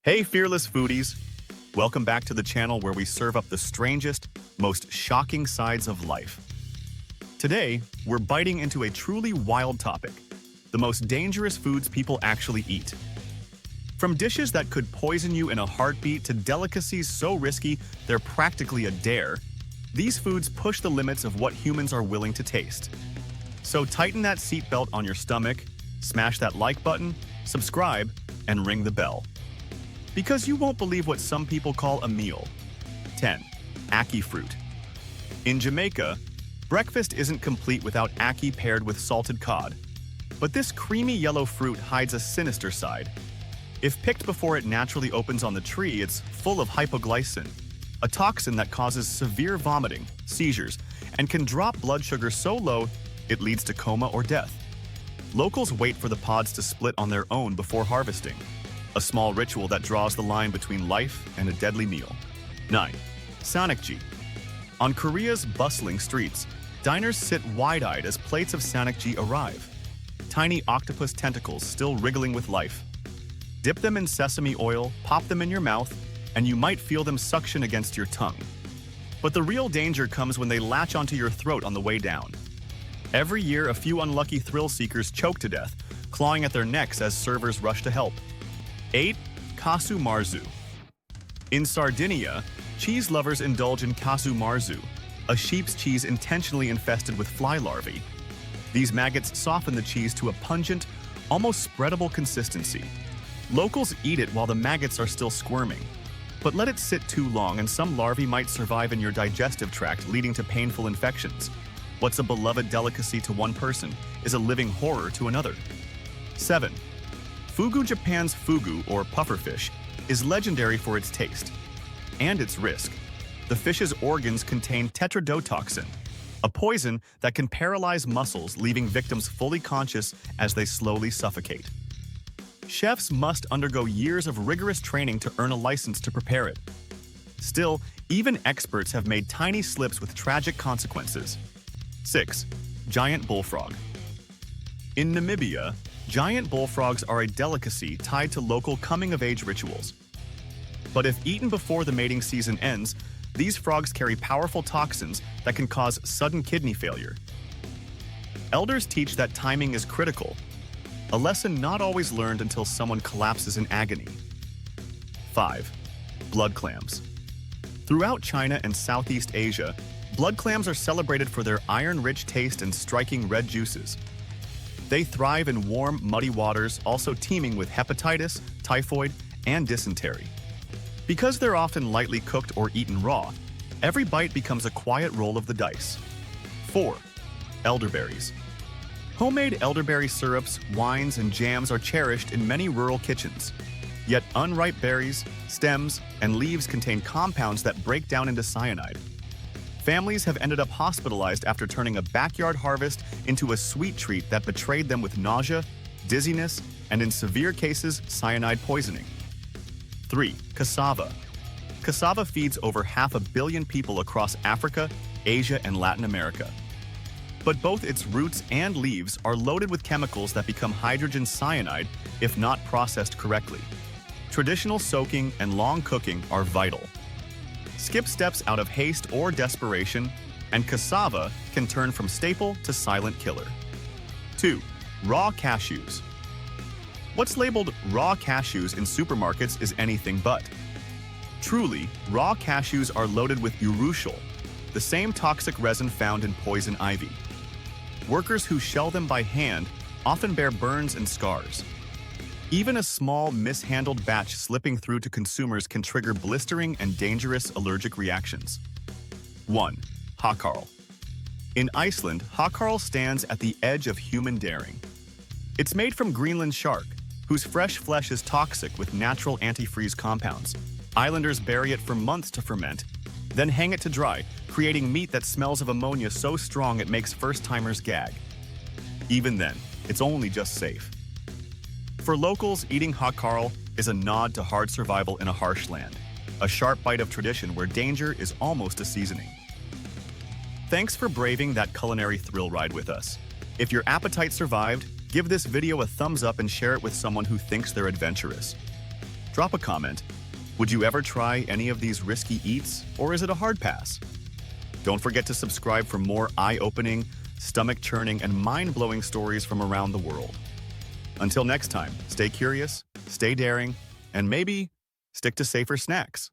Hey, fearless foodies! Welcome back to the channel where we serve up the strangest, most shocking sides of life. Today, we're biting into a truly wild topic, the most dangerous foods people actually eat. From dishes that could poison you in a heartbeat to delicacies so risky they're practically a dare, these foods push the limits of what humans are willing to taste. So tighten that seatbelt on your stomach, smash that like button, subscribe, and ring the bell. Because you won't believe what some people call a meal. 10. Ackee fruit. In Jamaica, breakfast isn't complete without ackee paired with salted cod. But this creamy yellow fruit hides a sinister side. If picked before it naturally opens on the tree, it's full of hypoglycin, a toxin that causes severe vomiting, seizures, and can drop blood sugar so low it leads to coma or death. Locals wait for the pods to split on their own before harvesting, a small ritual that draws the line between life and a deadly meal. 9. Sanakji. On Korea's bustling streets, diners sit wide-eyed as plates of sanakji arrive. Tiny octopus tentacles still wriggling with life. Dip them in sesame oil, pop them in your mouth, and you might feel them suction against your tongue. But the real danger comes when they latch onto your throat on the way down. Every year, a few unlucky thrill-seekers choke to death, clawing at their necks as servers rush to help. 8. Casu marzu. In Sardinia, cheese lovers indulge in casu marzu, a sheep's cheese intentionally infested with fly larvae. These maggots soften the cheese to a pungent, almost spreadable consistency. Locals eat it while the maggots are still squirming. But let it sit too long and some larvae might survive in your digestive tract, leading to painful infections. What's a beloved delicacy to one person is a living horror to another. 7. Fugu. Japan's fugu, or pufferfish, is legendary for its taste and its risk. The fish's organs contain tetrodotoxin, a poison that can paralyze muscles, leaving victims fully conscious as they slowly suffocate. Chefs must undergo years of rigorous training to earn a license to prepare it. Still, even experts have made tiny slips with tragic consequences. 6. Giant bullfrog. In Namibia, giant bullfrogs are a delicacy tied to local coming-of-age rituals. But if eaten before the mating season ends, these frogs carry powerful toxins that can cause sudden kidney failure. Elders teach that timing is critical, a lesson not always learned until someone collapses in agony. 5. Blood clams. Throughout China and Southeast Asia, blood clams are celebrated for their iron-rich taste and striking red juices. They thrive in warm, muddy waters, also teeming with hepatitis, typhoid, and dysentery. Because they're often lightly cooked or eaten raw, every bite becomes a quiet roll of the dice. 4. Elderberries. Homemade elderberry syrups, wines, and jams are cherished in many rural kitchens. Yet unripe berries, stems, and leaves contain compounds that break down into cyanide. Families have ended up hospitalized after turning a backyard harvest into a sweet treat that betrayed them with nausea, dizziness, and in severe cases, cyanide poisoning. 3. Cassava. Cassava feeds over 500 million people across Africa, Asia, and Latin America. But both its roots and leaves are loaded with chemicals that become hydrogen cyanide if not processed correctly. Traditional soaking and long cooking are vital. Skip steps out of haste or desperation, and cassava can turn from staple to silent killer. 2. Raw cashews. What's labeled raw cashews in supermarkets is anything but. Truly, raw cashews are loaded with urushiol, the same toxic resin found in poison ivy. Workers who shell them by hand often bear burns and scars. Even a small, mishandled batch slipping through to consumers can trigger blistering and dangerous allergic reactions. 1. Hakkarl. In Iceland, hakkarl stands at the edge of human daring. It's made from Greenland shark, whose fresh flesh is toxic with natural antifreeze compounds. Islanders bury it for months to ferment, then hang it to dry, creating meat that smells of ammonia so strong it makes first-timers gag. Even then, it's only just safe. For locals, eating hakkarl is a nod to hard survival in a harsh land, a sharp bite of tradition where danger is almost a seasoning. Thanks for braving that culinary thrill ride with us. If your appetite survived, give this video a thumbs up and share it with someone who thinks they're adventurous. Drop a comment. Would you ever try any of these risky eats, or is it a hard pass? Don't forget to subscribe for more eye-opening, stomach-churning, and mind-blowing stories from around the world. Until next time, stay curious, stay daring, and maybe stick to safer snacks.